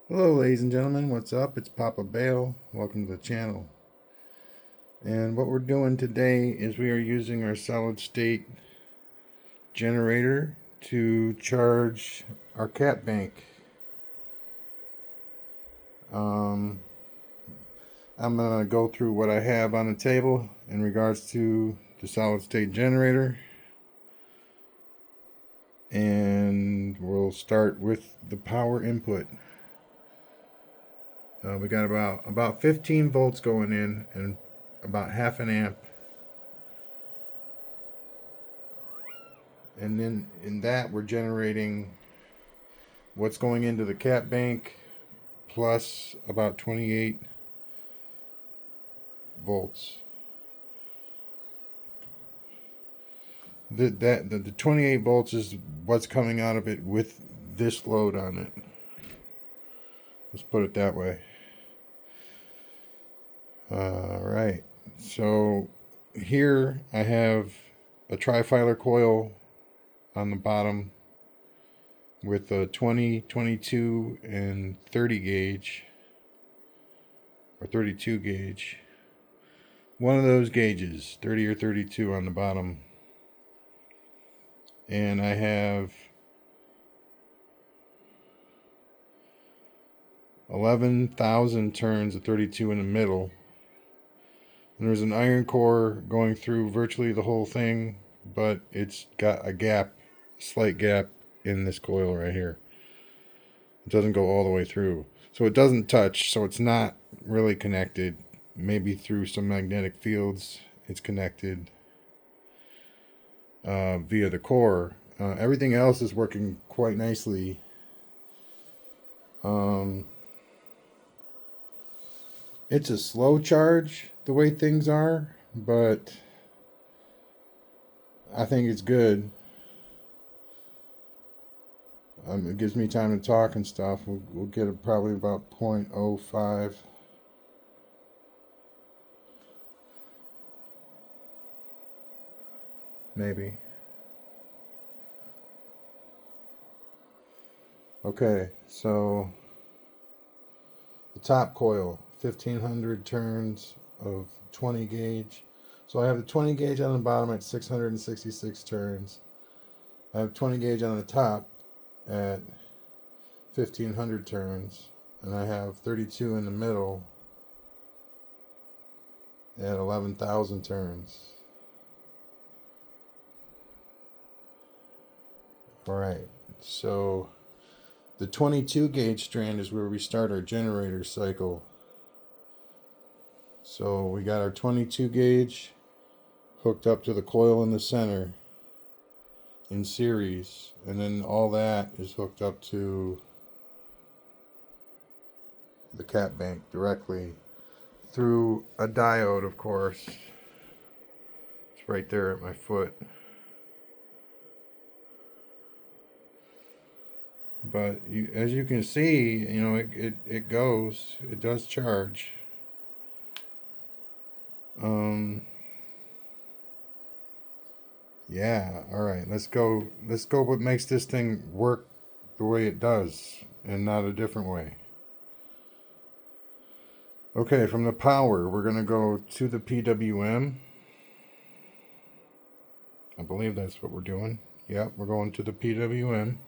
Hello ladies and gentlemen, what's up? It's Papa Bale. Welcome to the channel. And what we're doing today is we are using our solid state generator to charge our cat bank. I'm going to go through what I have on the table in regards to the solid state generator. And we'll start with the power input. We got about 15 volts going in and about half an amp, and then in that we're generating what's going into the cat bank plus about 28 volts. The 28 volts is what's coming out of it with this load on it. Let's put it that way. Right. So here I have a triflar coil on the bottom with a 20, 22, and 30 gauge, or 32 gauge. One of those gauges, 30 or 32 on the bottom. And I have 11,000 turns of 32 in the middle. And there's an iron core going through virtually the whole thing, but it's got a gap, slight gap in this coil right here. It doesn't go all the way through. So it doesn't touch, so it's not really connected. Maybe through some magnetic fields it's connected via the core. Everything else is working quite nicely. It's a slow charge the way things are, but I think it's good. It gives me time to talk and stuff. We'll get it probably about 0.05. Maybe. Okay, so the top coil, 1500 turns of 20 gauge. So I have the 20 gauge on the bottom at 666 turns. I have 20 gauge on the top at 1500 turns, and I have 32 in the middle at 11,000 turns. All right, so the 22 gauge strand is where we start our generator cycle. So we got our 22 gauge hooked up to the coil in the center in series, and then all that is hooked up to the cat bank directly through a diode, of course. It's right there at my foot. But as you can see, it goes. It does charge. Yeah. All right. Let's go. Let's go. What makes this thing work the way it does, and not a different way. Okay. From the power, we're gonna go to the PWM. I believe that's what we're doing. Yep. We're going to the PWM.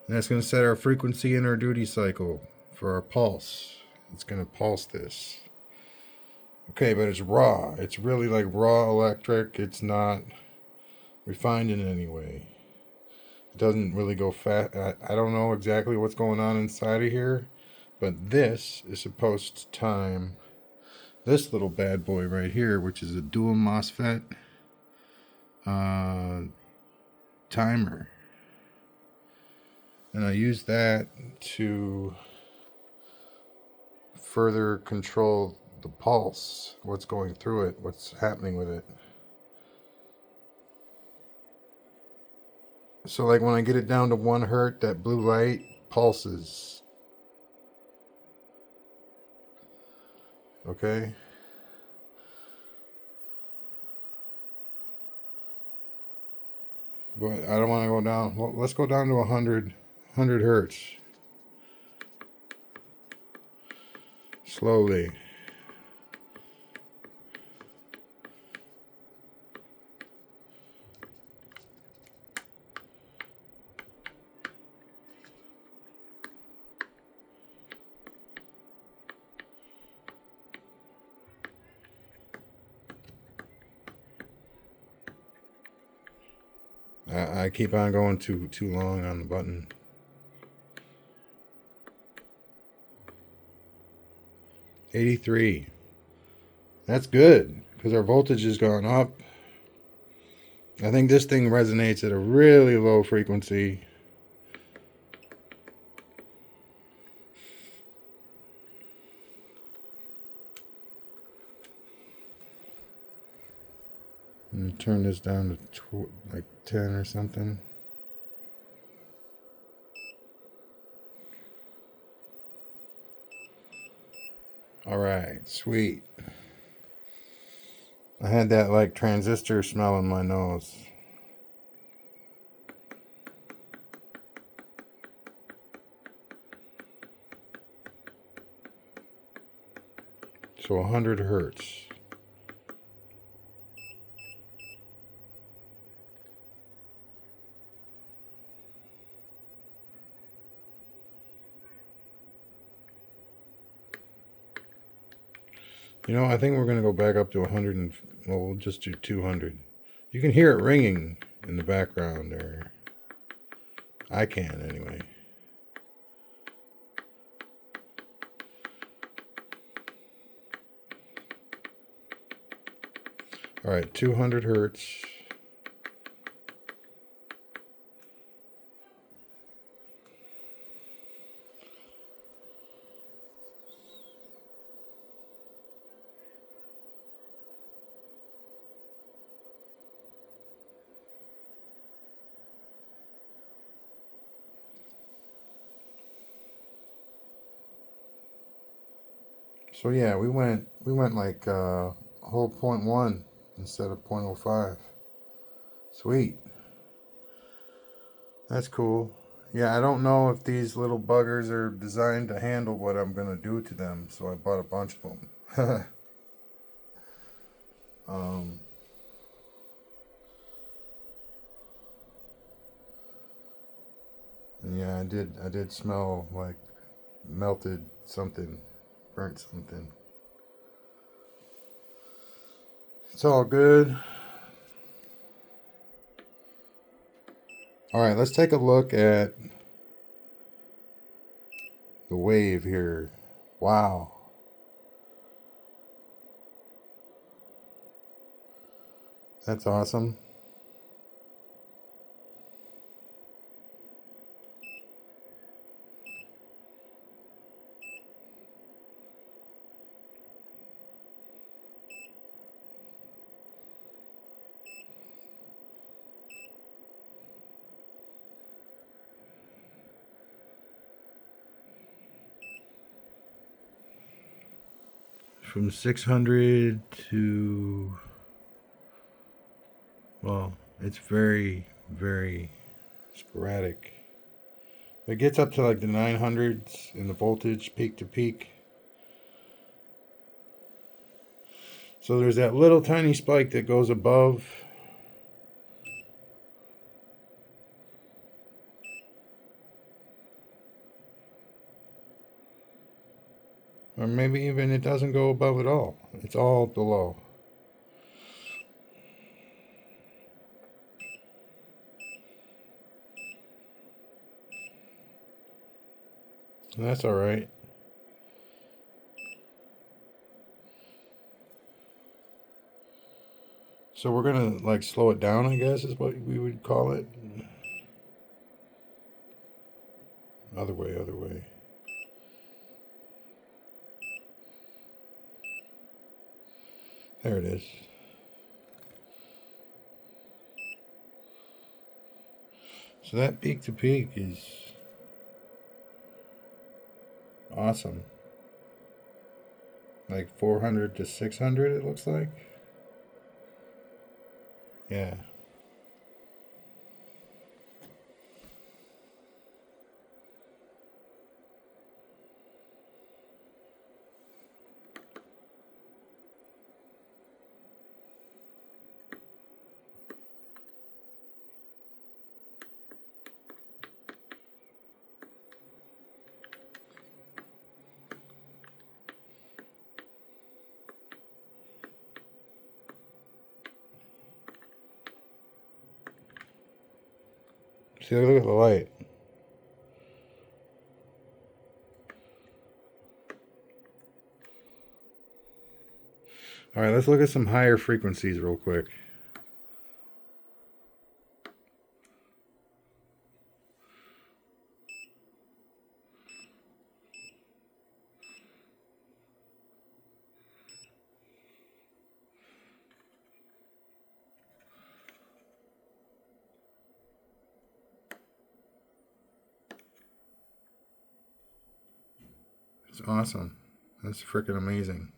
And that's going to set our frequency and our duty cycle for our pulse. It's going to pulse this. Okay, but it's raw. It's really like raw electric. It's not refined in any way. It doesn't really go fast. I don't know exactly what's going on inside of here, but this is supposed to time this little bad boy right here, which is a dual MOSFET timer. And I use that to further control the pulse, what's going through it, what's happening with it. So like when I get it down to 1 hertz, that blue light pulses. Okay? But I don't want to go down. Well, let's go down to 100 hertz. slowly. I keep on going too long on the button. $83. That's good because our voltage has gone up. I think this thing resonates at a really low frequency. And turn this down to like 10 or something. All right, sweet. I had that like transistor smell in my nose. So 100 hertz. You know, I think we're going to go back up to 100 and, well, we'll just do 200. You can hear it ringing in the background, or I can anyway. All right, 200 hertz. So yeah, we went like whole 0.1 instead of 0.05. Sweet. That's cool. Yeah, I don't know if these little buggers are designed to handle what I'm gonna do to them, so I bought a bunch of them. um, and yeah, I did smell like melted something, burnt something. It's all good. All right, let's take a look at the wave here. Wow. That's awesome. From 600 to, well, it's very, very sporadic. It gets up to like the 900s in the voltage, peak to peak. So there's that little tiny spike that goes above. Or maybe even it doesn't go above at all. It's all below. And that's all right. So we're gonna like slow it down, I guess is what we would call it. Other way, other way. There it is. So that peak to peak is awesome. Like 400 to 600 it looks like. Yeah. See, look at the light. All right, let's look at some higher frequencies real quick. It's awesome. That's freaking amazing.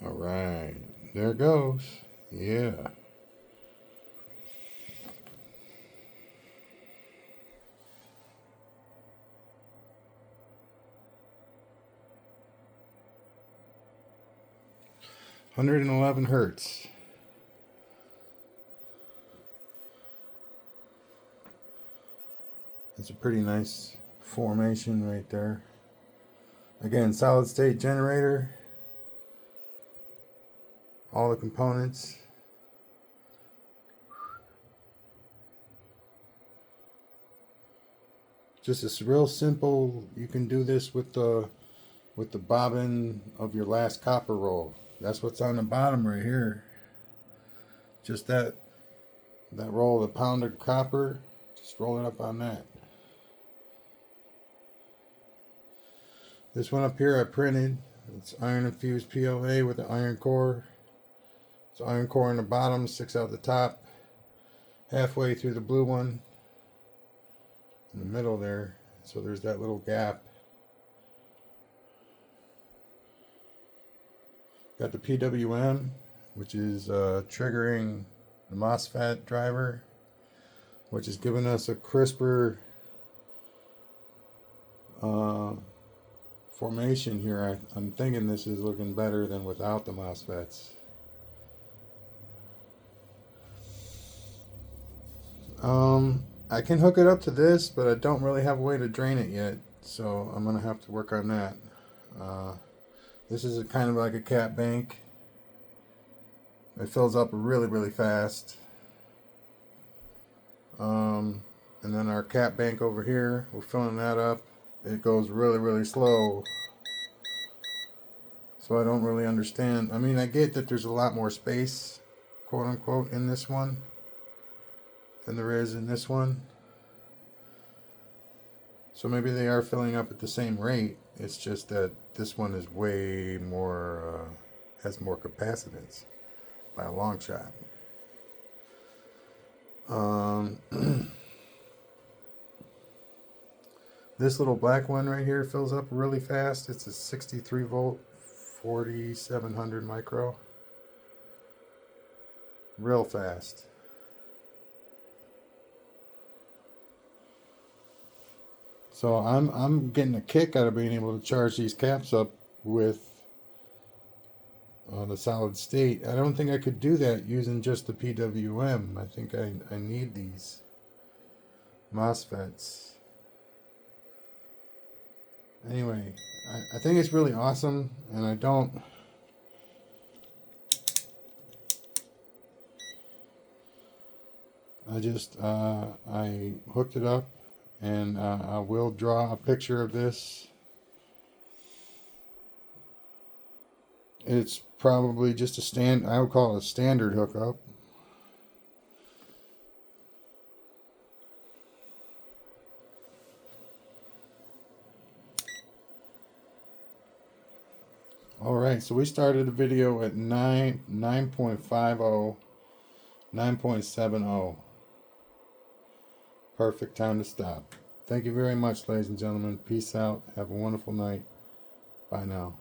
All right, there it goes. Yeah. $111 hertz. That's a pretty nice formation right there. Again, solid state generator. All the components. Just a real simple. You can do this with the bobbin of your last copper roll. That's what's on the bottom right here. Just that roll of pounded copper. Just roll it up on that. This one up here I printed. It's iron infused PLA with an iron core. It's iron core in the bottom, sticks out the top, halfway through the blue one, in the middle there. So there's that little gap. Got the PWM, which is triggering the MOSFET driver, which is giving us a crisper formation here. I'm thinking this is looking better than without the MOSFETs. I can hook it up to this, but I don't really have a way to drain it yet, so I'm gonna have to work on that. This is kind of like a cat bank. It fills up really, really fast. And then our cat bank over here, we're filling that up. It goes really, really slow. So I don't really understand. I mean, I get that there's a lot more space, quote unquote, in this one than there is in this one. So maybe they are filling up at the same rate. It's just that this one is way more, has more capacitance by a long shot. This little black one right here fills up really fast. It's a 63 volt, 4700 micro. Real fast. So I'm getting a kick out of being able to charge these caps up with the solid state. I don't think I could do that using just the PWM. I think I need these MOSFETs. Anyway, I think it's really awesome, and I hooked it up, and I will draw a picture of this. It's probably just I would call it a standard hookup. Alright, so we started the video at 9.50, 9.70. Perfect time to stop. Thank you very much, ladies and gentlemen. Peace out. Have a wonderful night. Bye now.